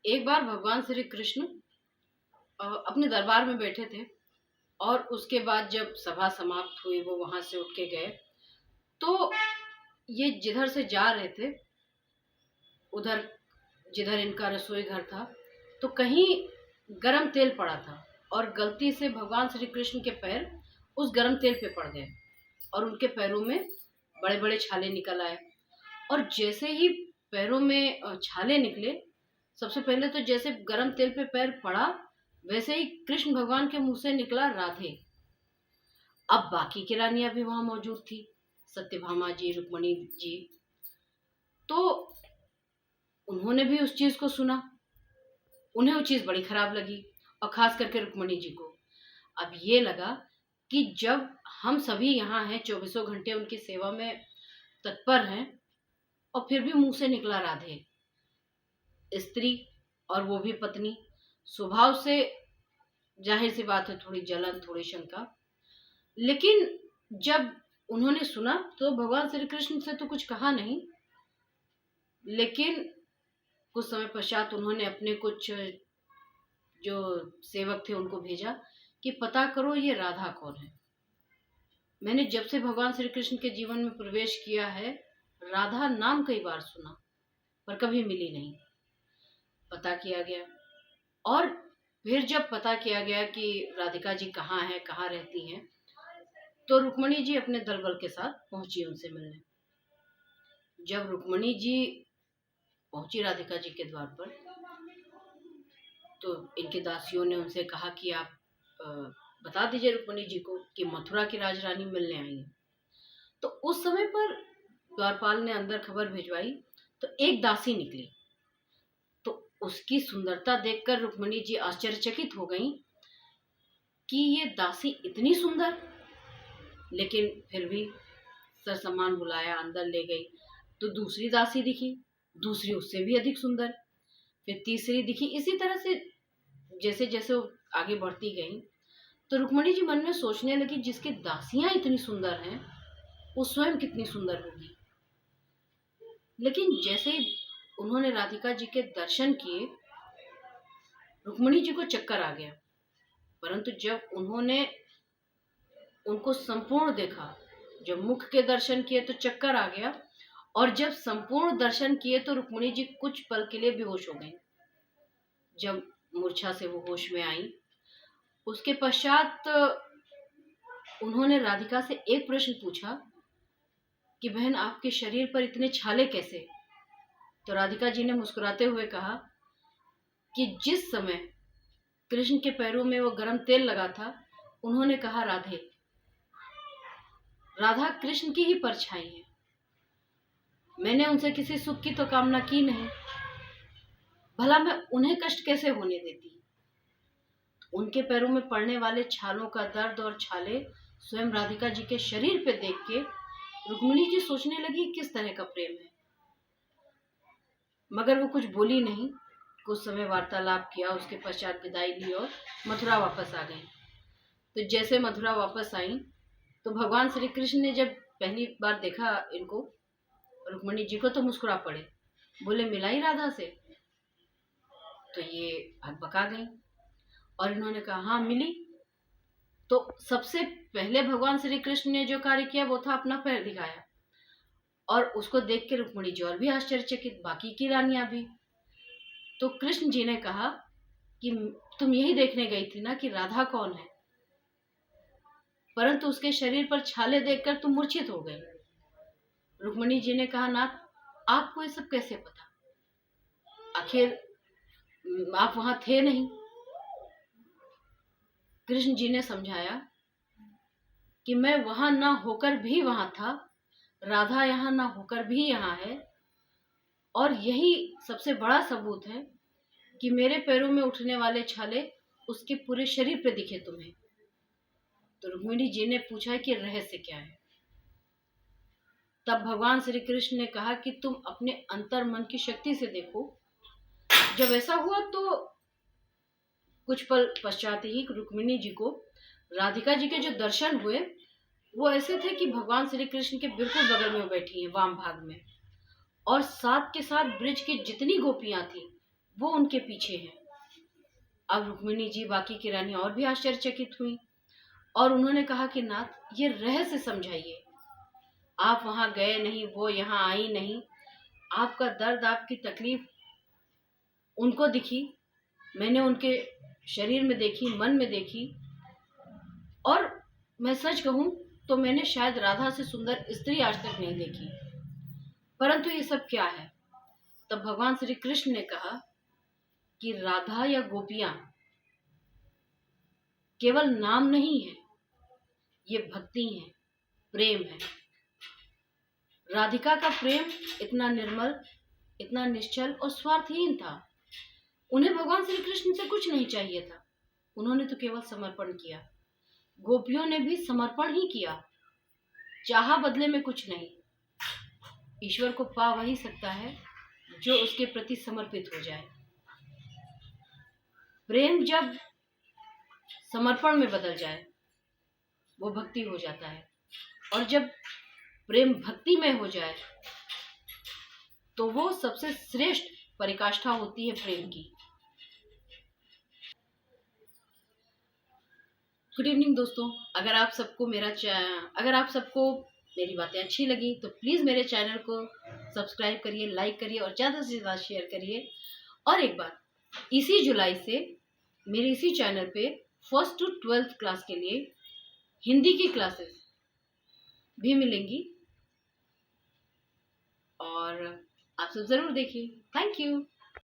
एक बार भगवान श्री कृष्ण अपने दरबार में बैठे थे और उसके बाद जब सभा समाप्त हुई वो वहां से उठ के गए। तो ये जिधर से जा रहे थे उधर जिधर इनका रसोई घर था तो कहीं गरम तेल पड़ा था और गलती से भगवान श्री कृष्ण के पैर उस गरम तेल पे पड़ गए और उनके पैरों में बड़े बड़े छाले निकल आए। और जैसे ही पैरों में छाले निकले, सबसे पहले तो जैसे गरम तेल पे पैर पड़ा वैसे ही कृष्ण भगवान के मुंह से निकला राधे। अब बाकी की रानियां भी वहां मौजूद थी, सत्यभामा जी, रुक्मणी जी। तो उन्होंने भी उस चीज को सुना, उन्हें वो चीज बड़ी खराब लगी और खास करके रुक्मणी जी को। अब ये लगा कि जब हम सभी यहाँ हैं, चौबीसों घंटे उनकी सेवा में तत्पर हैं, और फिर भी मुंह से निकला राधे। स्त्री और वो भी पत्नी, स्वभाव से जाहिर सी बात है थोड़ी जलन, थोड़ी शंका। लेकिन जब उन्होंने सुना तो भगवान श्री कृष्ण से तो कुछ कहा नहीं, लेकिन कुछ समय पश्चात उन्होंने अपने कुछ जो सेवक थे उनको भेजा कि पता करो ये राधा कौन है। मैंने जब से भगवान श्री कृष्ण के जीवन में प्रवेश किया है राधा नाम कई बार सुना पर कभी मिली नहीं। पता किया गया और फिर जब पता किया गया कि राधिका जी कहाँ हैं, कहाँ रहती हैं, तो रुक्मणी जी अपने दलबल के साथ पहुंची उनसे मिलने। जब रुक्मणी जी पहुंची राधिका जी के द्वार पर तो इनकी दासियों ने उनसे कहा कि आप बता दीजिए रुक्मणी जी को कि मथुरा की राजरानी मिलने आई है। तो उस समय पर द्वारपाल ने अंदर खबर भिजवाई तो एक दासी निकली। तो उसकी सुंदरता देखकर रुक्मणी जी आश्चर्यचकित हो गईं कि ये दासी इतनी सुंदर। लेकिन फिर भी सर सम्मान बुलाया, अंदर ले गई। तो दूसरी दासी दिखी, दूसरी उससे भी अधिक सुंदर, फिर तीसरी दिखी। इसी तरह से जैसे जैसे वो आगे बढ़ती गई तो रुक्मणी जी मन में सोचने लगी जिसकी दासियां इतनी सुंदर हैं वो स्वयं कितनी सुंदर होगी। लेकिन जैसे ही उन्होंने राधिका जी के दर्शन किए रुक्मणी जी को चक्कर आ गया। परंतु जब उन्होंने उनको संपूर्ण देखा, जब मुख के दर्शन किए तो चक्कर आ गया, और जब संपूर्ण दर्शन किए तो रुक्मणी जी कुछ पल के लिए बेहोश हो गई। जब मूर्छा से वो होश में आई उसके पश्चात उन्होंने राधिका से एक प्रश्न पूछा कि बहन आपके शरीर पर इतने छाले कैसे। तो राधिका जी ने मुस्कुराते हुए कहा कि जिस समय कृष्ण के पैरों में वो गरम तेल लगा था उन्होंने कहा राधे। राधा कृष्ण की ही परछाई है, मैंने उनसे किसी सुख की तो कामना की नहीं, भला मैं उन्हें कष्ट कैसे होने देती। उनके पैरों में पड़ने वाले छालों का दर्द और छाले स्वयं राधिका जी के शरीर पे देख के रुक्मिणी जी सोचने लगी किस तरह का प्रेम है। मगर वो कुछ बोली नहीं। कुछ समय वार्तालाप किया, उसके पश्चात विदाई ली और मथुरा वापस आ गई। तो जैसे मथुरा वापस आई तो भगवान श्री कृष्ण ने जब पहली बार देखा इनको, रुक्मिणी जी को, तो मुस्कुरा पड़े, बोले मिलाई राधा से। तो ये हकबका गई और इन्होंने कहा हाँ मिली। तो सबसे पहले भगवान श्री कृष्ण ने जो कार्य किया वो था अपना पैर दिखाया, और उसको देख के रुक्मिणी जी और भी आश्चर्यचकित, बाकी की रानियां भी। तो कृष्ण जी ने कहा कि तुम यही देखने गई थी ना कि राधा कौन है, परंतु उसके शरीर पर छाले देखकर तुम मूर्छित हो गई। रुक्मिणी जी ने कहा नाथ आपको ये सब कैसे पता, आखिर आप वहां थे नहीं। कृष्ण जी ने समझाया कि मैं वहां ना होकर भी वहां था, राधा यहाँ ना होकर भी यहाँ है, और यही सबसे बड़ा सबूत है कि मेरे पैरों में उठने वाले छाले उसके पूरे शरीर पे दिखे तुम्हें। तो रुक्मिणी जी ने पूछा कि रहस्य क्या है। तब भगवान श्री कृष्ण ने कहा कि तुम अपने अंतर मन की शक्ति से देखो। जब ऐसा हुआ तो कुछ पल पश्चात ही रुक्मिणी जी को राधिका जी के जो दर्शन हुए वो ऐसे थे कि भगवान श्री कृष्ण के बिल्कुल बगल में बैठी हैं वाम भाग में, और साथ के साथ ब्रिज की जितनी गोपियां थी वो उनके पीछे हैं। अब रुक्मिणी जी बाकी की रानी और भी आश्चर्यचकित हुई और उन्होंने कहा कि नाथ, ये रहस्य समझाइए। आप वहां गए नहीं, वो यहाँ आई नहीं, आपका दर्द, आपकी तकलीफ उनको दिखी, मैंने उनके शरीर में देखी, मन में देखी, और मैं सच कहूं तो मैंने शायद राधा से सुंदर स्त्री आज तक नहीं देखी। परंतु ये सब क्या है? तब भगवान श्री कृष्ण ने कहा कि राधा या गोपियां केवल नाम नहीं है, ये भक्ति है, प्रेम है। राधिका का प्रेम इतना निर्मल, इतना निश्चल और स्वार्थहीन था। उन्हें भगवान श्री कृष्ण से कुछ नहीं चाहिए था, उन्होंने तो केवल समर्पण किया। गोपियों ने भी समर्पण ही किया, चाहा बदले में कुछ नहीं। ईश्वर को पा वही सकता है जो उसके प्रति समर्पित हो जाए। प्रेम जब समर्पण में बदल जाए वो भक्ति हो जाता है, और जब प्रेम भक्ति में हो जाए तो वो सबसे श्रेष्ठ परिकाष्ठा होती है प्रेम की। गुड इवनिंग दोस्तों, अगर आप सबको मेरी बातें अच्छी लगी तो प्लीज़ मेरे चैनल को सब्सक्राइब करिए, लाइक करिए और ज़्यादा से ज़्यादा शेयर करिए। और एक बात, इसी जुलाई से मेरे इसी चैनल पे 1st to 12th क्लास के लिए हिंदी की क्लासेस भी मिलेंगी, और आप सब ज़रूर देखिए। Thank you.